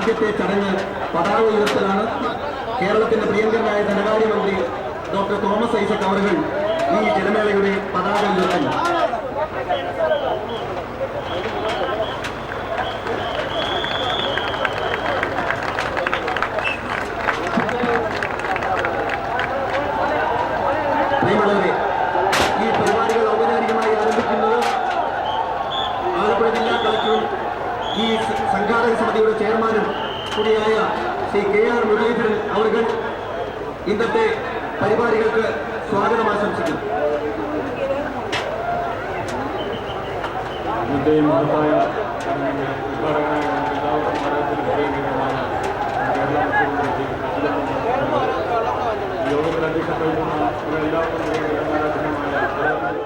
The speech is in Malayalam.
ആദ്യത്തെ ചടങ്ങ് പതാക ഉയർത്തലാണ്. കേരളത്തിന്റെ പ്രിയങ്കരനായ ധനകാര്യമന്ത്രി ഡോക്ടർ തോമസ് ഐസക് അവറുകൾ ഈ ജലമേളയുടെ പതാക ഉയർത്തുന്നു. പ്രിയമുള്ളവരെ, ഈ പരിപാടികൾ ഔപചാരികമായി ആരംഭിക്കുന്നത് ആലപ്പുഴ ജില്ലാ കളക്ടറും ഈ സംഘാടക സമിതിയുടെ ചെയർമാനും കൂടിയായ ശ്രീ KR മുരളീധരൻ അവർ ഇന്നത്തെ പരിപാടികൾക്ക് സ്വാഗതം ആശംസിക്കുന്നു. ഇന്നത്തെ മഹത്തായ ഉദ്ഘാടകനായ എല്ലാവർക്കും പ്രിയങ്കരമായ കേരള മുഖ്യമന്ത്രി യോഗത്തിൽ അധ്യക്ഷത വഹിക്കുന്ന എല്ലാവർക്കും പ്രിയങ്കരമായ